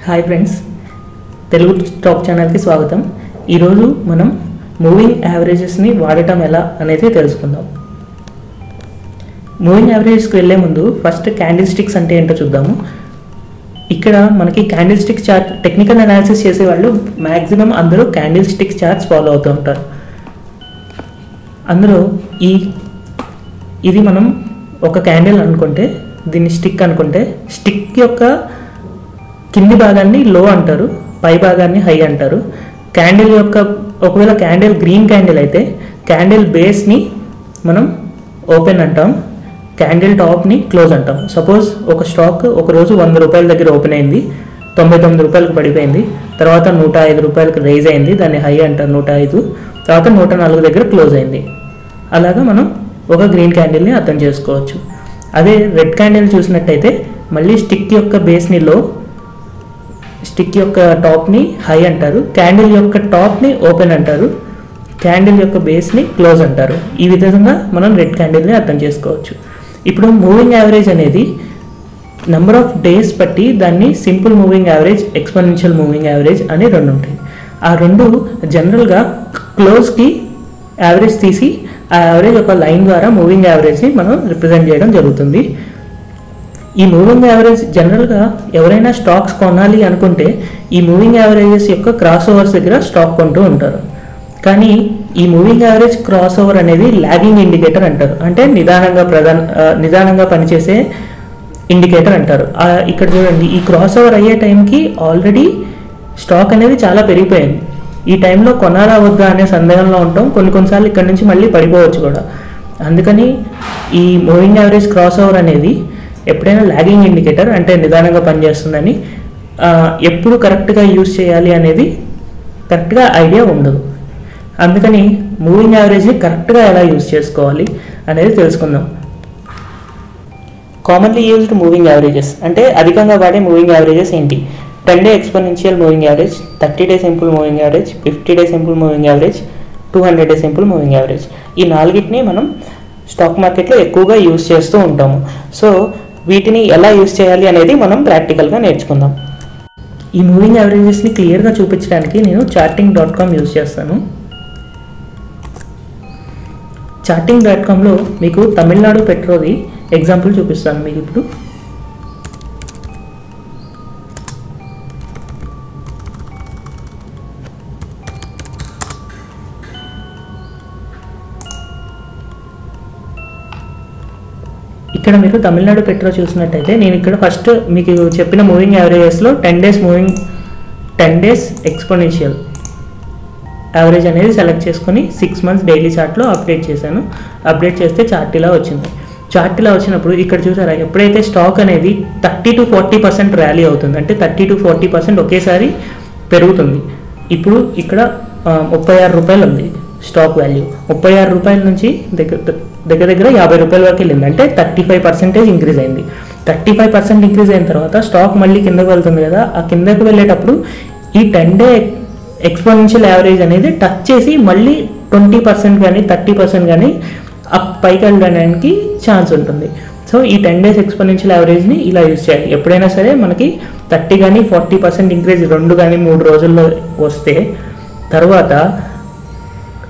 Hi friends, Telugu stock ఛానల్కి స్వాగతం. ఈరోజు మనం మూవింగ్ యావరేజెస్ని వాడటం ఎలా అనేది తెలుసుకుందాం. మూవింగ్ యావరేజెస్కి వెళ్ళే ముందు ఫస్ట్ క్యాండిల్ స్టిక్స్ అంటే ఏంటో చూద్దాము. ఇక్కడ మనకి candle stick chart technical analysis చేసేవాళ్ళు మ్యాక్సిమం అందరూ క్యాండిల్ స్టిక్ చార్ట్స్ ఫాలో అవుతూ ఉంటారు. అందులో ఇది మనం ఒక క్యాండిల్ అనుకుంటే, దీన్ని స్టిక్ అనుకుంటే, స్టిక్ యొక్క కింది భాగాన్ని లో అంటారు, పై భాగాన్ని హై అంటారు. క్యాండిల్ యొక్క ఒకవేళ క్యాండిల్ గ్రీన్ క్యాండిల్ అయితే క్యాండిల్ బేస్ని మనం ఓపెన్ అంటాం, క్యాండిల్ టాప్ని క్లోజ్ అంటాం. సపోజ్ ఒక స్టాక్ ఒకరోజు 100 రూపాయల దగ్గర ఓపెన్ అయింది, 99 రూపాయలకు పడిపోయింది, తర్వాత 105 రూపాయలకు రైజ్ అయింది, దాన్ని హై అంటారు 105, తర్వాత 104 దగ్గర క్లోజ్ అయింది. అలాగా మనం ఒక గ్రీన్ క్యాండిల్ని అర్థం చేసుకోవచ్చు. అదే రెడ్ క్యాండిల్ చూసినట్టయితే మళ్ళీ స్టిక్ యొక్క బేస్ని లో, స్టిక్ యొక్క టాప్ని హై అంటారు, క్యాండిల్ యొక్క టాప్ని ఓపెన్ అంటారు, క్యాండిల్ యొక్క బేస్ని క్లోజ్ అంటారు. ఈ విధంగా మనం రెడ్ క్యాండిల్ని అర్థం చేసుకోవచ్చు. ఇప్పుడు మూవింగ్ యావరేజ్ అనేది నెంబర్ ఆఫ్ డేస్ బట్టి దాన్ని simple moving average, exponential moving average అని రెండు ఉంటాయి. ఆ రెండు జనరల్గా క్లోజ్కి యావరేజ్ తీసి ఆ యావరేజ్ ఒక లైన్ ద్వారా మూవింగ్ యావరేజ్ని మనం రిప్రజెంట్ చేయడం జరుగుతుంది. ఈ మూవింగ్ యావరేజ్ జనరల్గా ఎవరైనా స్టాక్స్ కొనాలి అనుకుంటే ఈ మూవింగ్ యావరేజెస్ యొక్క క్రాస్ ఓవర్స్ దగ్గర స్టాక్ కొంటూ ఉంటారు. కానీ ఈ మూవింగ్ యావరేజ్ క్రాస్ ఓవర్ అనేది లాగింగ్ ఇండికేటర్ అంటారు, అంటే నిదానంగా పనిచేసే ఇండికేటర్ అంటారు. ఇక్కడ చూడండి, ఈ క్రాస్ ఓవర్ అయ్యే టైంకి ఆల్రెడీ స్టాక్ అనేది చాలా పెరిగిపోయింది. ఈ టైంలో కొనాలా వద్దా అనే సందేహంలో ఉంటాం, కొన్నిసార్లు ఇక్కడ నుంచి మళ్ళీ పడిపోవచ్చు కూడా. అందుకని ఈ మూవింగ్ యావరేజ్ క్రాస్ ఓవర్ అనేది ఎప్పుడైనా లాగింగ్ ఇండికేటర్, అంటే నిదానంగా పనిచేస్తుందని, ఎప్పుడు కరెక్ట్గా యూజ్ చేయాలి అనేది కరెక్ట్గా ఐడియా ఉండదు. అందుకని మూవింగ్ యావరేజ్ని కరెక్ట్గా ఎలా యూజ్ చేసుకోవాలి అనేది తెలుసుకుందాం. కామన్లీ యూజ్డ్ మూవింగ్ యావరేజెస్ అంటే అధికంగా వాడే మూవింగ్ యావరేజెస్ ఏంటి? 10-day exponential moving average, 30-day simple moving average, 50-day simple moving average, 200-day simple moving average. ఈ నాలుగిటిని మనం స్టాక్ మార్కెట్లో ఎక్కువగా యూజ్ చేస్తూ ఉంటాము. సో వీటిని ఎలా యూజ్ చేయాలి అనేది మనం ప్రాక్టికల్గా నేర్చుకుందాం. ఈ మూవింగ్ యావరేజెస్ని క్లియర్గా చూపించడానికి నేను charting.com యూజ్ చేస్తాను. charting.comలో మీకు తమిళనాడు పెట్రోది ఎగ్జాంపుల్ చూపిస్తాను మీకు ఇప్పుడు. ఇక్కడ మీరు తమిళనాడు పెట్రో చూసినట్టయితే నేను ఇక్కడ ఫస్ట్ మీకు చెప్పిన మూవింగ్ యావరేజెస్లో 10 డేస్ ఎక్స్పోనెన్షియల్ యావరేజ్ అనేది సెలెక్ట్ చేసుకొని 6 months డైలీ చార్ట్లో అప్డేట్ చేశాను. అప్డేట్ చేస్తే చార్ట్ ఇలా వచ్చింది. చార్ట్ ఇలా వచ్చినప్పుడు ఇక్కడ చూసారా, ఎప్పుడైతే స్టాక్ అనేది 30 to 40% ర్యాలీ అవుతుంది, అంటే 30 to 40% ఒకేసారి పెరుగుతుంది. ఇప్పుడు ఇక్కడ 36 రూపాయలు ఉంది స్టాక్ వాల్యూ. 36 రూపాయల నుంచి దగ్గర 50 రూపాయల వరకు వెళ్ళింది, అంటే 35% ఇంక్రీజ్ అయింది. 35% ఇంక్రీజ్ అయిన తర్వాత స్టాక్ మళ్ళీ కిందకు వెళ్తుంది కదా, ఆ కిందకు వెళ్ళేటప్పుడు ఈ 10-day ఎక్స్పోనెన్షియల్ యావరేజ్ అనేది టచ్ చేసి మళ్ళీ 20% కానీ 30% కానీ పైకి వెళ్ళడానికి ఛాన్స్ ఉంటుంది. సో ఈ 10 days ఎక్స్పోనెన్షియల్ యావరేజ్ని ఇలా యూజ్ చేయాలి. ఎప్పుడైనా సరే మనకి 30 కానీ 40% ఇంక్రీజ్ 2 కానీ 3 రోజుల్లో వస్తే తర్వాత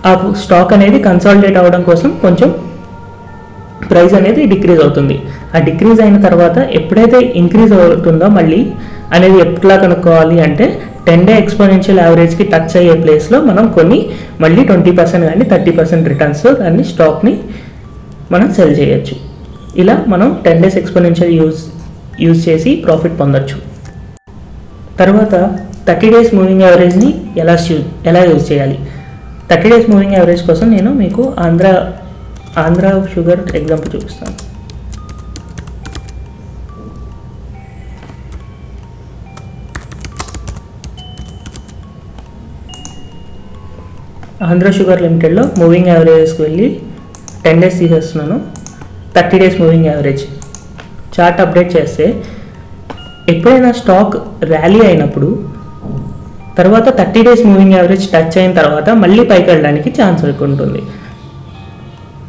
ఆ స్టాక్ అనేది కన్సాలిడేట్ అవ్వడం కోసం కొంచెం ప్రైస్ అనేది డిక్రీజ్ అవుతుంది. ఆ డిక్రీజ్ అయిన తర్వాత ఎప్పుడైతే ఇంక్రీజ్ అవుతుందో మళ్ళీ అనేది ఎట్లా కనుక్కోవాలి అంటే 10-day ఎక్స్పోనెన్షియల్ యావరేజ్కి టచ్ అయ్యే ప్లేస్లో మనం కొన్ని మళ్ళీ 20% కానీ 30% రిటర్న్స్ దాన్ని స్టాక్ని మనం సెల్ చేయొచ్చు. ఇలా మనం 10 days ఎక్స్పోనెన్షియల్ యూజ్ చేసి ప్రాఫిట్ పొందొచ్చు. తర్వాత 30 days మూవింగ్ యావరేజ్ని ఎలా యూజ్ చేయాలి? 30 days మూవింగ్ యావరేజ్ కోసం నేను మీకు ఆంధ్ర షుగర్ ఎగ్జాంపుల్ చూపిస్తాను. ఆంధ్ర షుగర్ లిమిటెడ్లో మూవింగ్ యావరేజెస్కి వెళ్ళి 10 days తీసేస్తున్నాను. 30 days moving average chart update చేస్తే ఎప్పుడైనా స్టాక్ ర్యాలీ అయినప్పుడు తర్వాత 30 days మూవింగ్ యావరేజ్ టచ్ అయిన తర్వాత మళ్ళీ పైకి వెళ్ళడానికి ఛాన్స్ ఉంటుంది.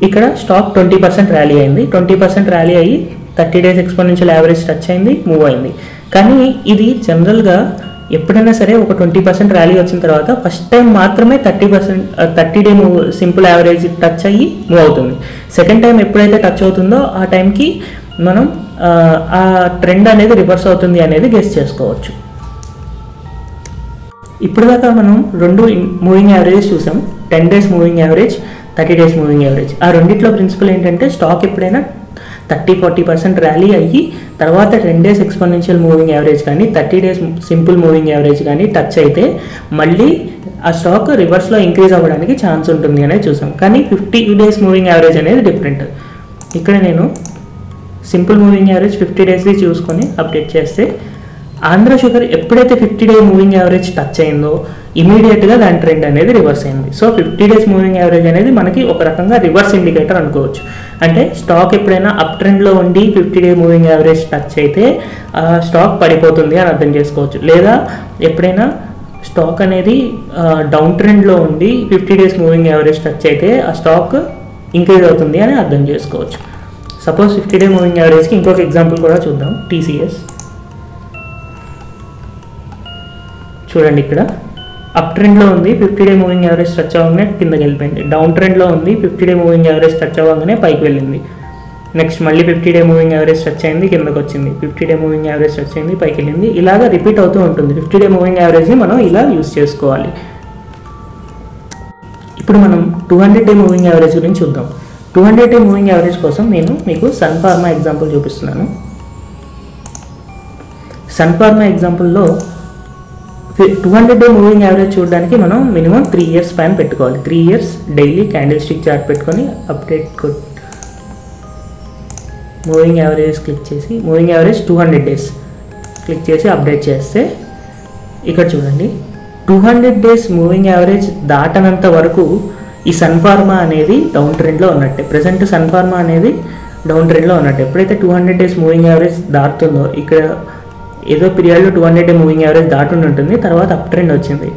ఇక్కడ స్టాక్ 20% ర్యాలీ అయింది, 20% ర్యాలీ అయ్యి 30 days ఎక్స్పోనెన్షియల్ యావరేజ్ టచ్ అయింది, మూవ్ అయింది. కానీ ఇది జనరల్గా ఎప్పుడైనా సరే ఒక 20% ర్యాలీ వచ్చిన తర్వాత ఫస్ట్ టైం మాత్రమే 30 డే సింపుల్ యావరేజ్ టచ్ అయ్యి మూవ్ అవుతుంది. సెకండ్ టైం ఎప్పుడైతే టచ్ అవుతుందో ఆ టైంకి మనం ఆ ట్రెండ్ అనేది రివర్స్ అవుతుంది అనేది గెస్ చేసుకోవచ్చు. ఇప్పుడు దాకా మనం 2 మూవింగ్ యావరేజెస్ చూసాం, 10 days moving average, 30 days moving average. ఆ రెండిట్లో ప్రిన్సిపల్ ఏంటంటే స్టాక్ ఎప్పుడైనా 30-40% ర్యాలీ అయ్యి తర్వాత 10 days ఎక్స్పోనెన్షియల్ మూవింగ్ యావరేజ్ కానీ 30 days సింపుల్ మూవింగ్ యావరేజ్ కానీ టచ్ అయితే మళ్ళీ ఆ స్టాక్ రివర్స్లో ఇంక్రీజ్ అవ్వడానికి ఛాన్స్ ఉంటుంది అనేది చూసాం. కానీ 50 days మూవింగ్ యావరేజ్ అనేది డిఫరెంట్. ఇక్కడ నేను సింపుల్ మూవింగ్ యావరేజ్ 50 daysది చూసుకొని అప్డేట్ చేస్తే ఆంధ్ర షుగర్ ఎప్పుడైతే 50 day మూవింగ్ యావరేజ్ టచ్ అయిందో ఇమీడియట్గా దాని ట్రెండ్ అనేది రివర్స్ అయింది. సో 50 days మూవింగ్ యావరేజ్ అనేది మనకి ఒక రకంగా రివర్స్ ఇండికేటర్ అనుకోవచ్చు. అంటే స్టాక్ ఎప్పుడైనా అప్ ట్రెండ్లో ఉండి 50 day మూవింగ్ యావరేజ్ టచ్ అయితే స్టాక్ పడిపోతుంది అని అర్థం చేసుకోవచ్చు. లేదా ఎప్పుడైనా స్టాక్ అనేది డౌన్ ట్రెండ్లో ఉండి 50 days మూవింగ్ యావరేజ్ టచ్ అయితే ఆ స్టాక్ ఇంక్రీజ్ అవుతుంది అని అర్థం చేసుకోవచ్చు. సపోజ్ 50 day మూవింగ్ యావరేజ్కి ఇంకొక ఎగ్జాంపుల్ కూడా చూద్దాం. TCS చూడండి, ఇక్కడ అప్ ట్రెండ్లో ఉంది, 50 day మూవింగ్ యావరేజ్ టచ్ అవ్వగానే కిందకి వెళ్ళిపోయింది. డౌన్ ట్రెండ్లో ఉంది, 50 day మూవింగ్ యావరేజ్ టచ్ అవ్వగానే పైకి వెళ్ళింది. నెక్స్ట్ మళ్ళీ 50 day మూవింగ్ యావరేజ్ టచ్ అయింది, కిందకి వచ్చింది. 50 day మూవింగ్ యావరేజ్ టచ్ అయింది, పైకి వెళ్ళింది. ఇలాగా రిపీట్ అవుతూ ఉంటుంది. 50 day మూవింగ్ యావరేజ్ని మనం ఇలా యూజ్ చేసుకోవాలి. ఇప్పుడు మనం 200 day మూవింగ్ యావరేజ్ గురించి చూద్దాం. 200 day మూవింగ్ యావరేజ్ కోసం నేను మీకు సన్ ఫార్మా ఎగ్జాంపుల్ చూపిస్తున్నాను. సన్ ఫార్మా ఎగ్జాంపుల్లో 200 day మూవింగ్ యావరేజ్ చూడడానికి మనం మినిమం 3 years స్పాన్ పెట్టుకోవాలి. 3 years daily candlestick chart పెట్టుకొని అప్డేట్ మూవింగ్ యావరేజ్ క్లిక్ చేసి మూవింగ్ యావరేజ్ 200 days క్లిక్ చేసి అప్డేట్ చేస్తే ఇక్కడ చూడండి 200 days మూవింగ్ యావరేజ్ దాటనంత వరకు ఈ సన్ ఫార్మా అనేది డౌన్ ట్రెండ్లో ఉన్నట్టే. ప్రజెంట్ సన్ ఫార్మా అనేది డౌన్ ట్రెండ్లో ఉన్నట్టు. ఎప్పుడైతే 200 days మూవింగ్ యావరేజ్ దాటుతుందో ఇక్కడ ఏదో పీరియడ్లో 200 day మూవింగ్ యావరేజ్ దాటుని ఉంటుంది, తర్వాత అప్ ట్రెండ్ వచ్చింది.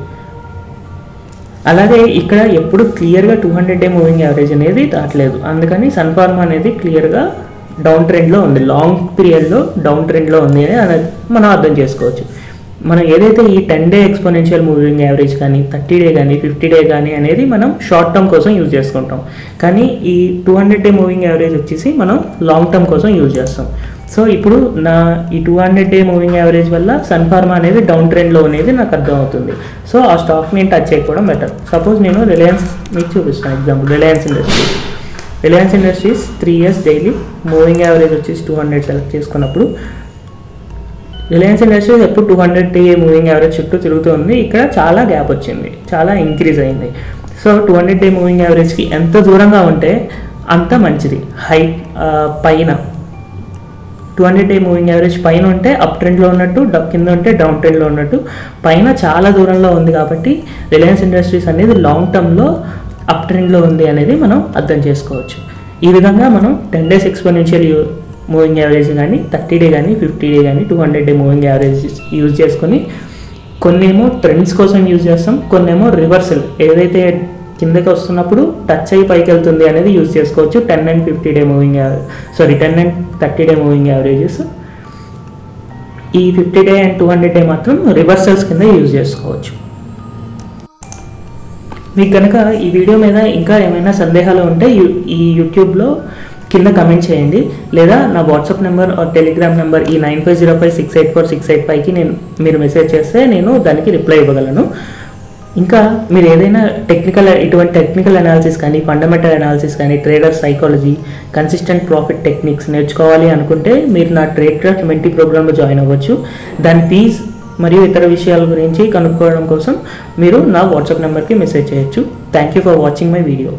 అలాగే ఇక్కడ ఎప్పుడు క్లియర్గా 200 day మూవింగ్ యావరేజ్ అనేది దాటలేదు. అందుకని సన్ ఫార్మా అనేది క్లియర్గా డౌన్ ట్రెండ్లో ఉంది, లాంగ్ పీరియడ్లో డౌన్ ట్రెండ్లో ఉంది అనేది మనం అర్థం చేసుకోవచ్చు. మనం ఏదైతే ఈ 10 day ఎక్స్పోనెన్షియల్ మూవింగ్ యావరేజ్ కానీ 30 day కానీ 50 day కానీ అనేది మనం షార్ట్ టర్మ్ కోసం యూజ్ చేసుకుంటాం. కానీ ఈ 200 day మూవింగ్ యావరేజ్ వచ్చేసి మనం లాంగ్ టర్మ్ కోసం యూజ్ చేస్తాం. సో ఇప్పుడు ఈ 200 day మూవింగ్ యావరేజ్ వల్ల సన్ ఫార్మా అనేది డౌన్ ట్రెండ్లో అనేది నాకు అర్థమవుతుంది. సో ఆ స్టాక్ని టచ్ చేయకపోవడం బెటర్. సపోజ్ నేను రిలయన్స్ మీకు చూపిస్తాను example. Reliance industries 3 years daily moving average వచ్చేసి 200 సెలెక్ట్ చేసుకున్నప్పుడు రిలయన్స్ ఇండస్ట్రీస్ ఎప్పుడు 200 day మూవింగ్ యావరేజ్ చుట్టూ తిరుగుతుంది. ఇక్కడ చాలా గ్యాప్ వచ్చింది, చాలా ఇంక్రీజ్ అయింది. సో 200 day మూవింగ్ యావరేజ్కి ఎంత దూరంగా ఉంటే అంత మంచిది. పైన 200 day మూవింగ్ యావరేజ్ పైన ఉంటే అప్ ట్రెండ్లో ఉన్నట్టు, కింద ఉంటే డౌన్ ట్రెండ్లో ఉన్నట్టు. పైన చాలా దూరంలో ఉంది కాబట్టి రిలయన్స్ ఇండస్ట్రీస్ అనేది లాంగ్ టర్మ్లో అప్ ట్రెండ్లో ఉంది అనేది మనం అర్థం చేసుకోవచ్చు. ఈ విధంగా మనం 10 days ఎక్స్పోనెన్షియల్ మూవింగ్ యావరేజ్ కానీ 30 day కానీ 50 day కానీ 200 day మూవింగ్ యావరేజ్ యూజ్ చేసుకొని కొన్నేమో ట్రెండ్స్ కోసం యూజ్ చేస్తాం, కొన్నేమో రివర్సల్ ఏదైతే కిందకి వస్తున్నప్పుడు టచ్ అయ్యి పైకి వెళ్తుంది అనేది యూజ్ చేసుకోవచ్చు. 10 and 50 day moving 10 and 30 day moving averages. ఈ 50 day and 200 day మాత్రం రివర్సల్స్ కింద యూజ్ చేసుకోవచ్చు. మీకు కనుక ఈ వీడియో మీద ఇంకా ఏమైనా సందేహాలు ఉంటే ఈ యూట్యూబ్లో కింద కమెంట్ చేయండి, లేదా నా వాట్సాప్ నెంబర్ టెలిగ్రామ్ నెంబర్ ఈ 9505684685కి మీరు మెసేజ్ చేస్తే నేను దానికి రిప్లై ఇవ్వగలను. ఇంకా మీరు ఏదైనా ఇటువంటి టెక్నికల్ అనాలిసిస్ కానీ ఫండమెంటల్ అనాలిసిస్ కానీ trader psychology consistent profit techniques నేర్చుకోవాలి అనుకుంటే మీరు నా ట్రేడర్ మెంటీ ప్రోగ్రామ్లో జాయిన్ అవ్వచ్చు. దాని ఫీజ్ మరియు ఇతర విషయాల గురించి కనుక్కోవడం కోసం మీరు నా వాట్సాప్ నెంబర్కి మెసేజ్ చేయొచ్చు. Thank you for watching my video.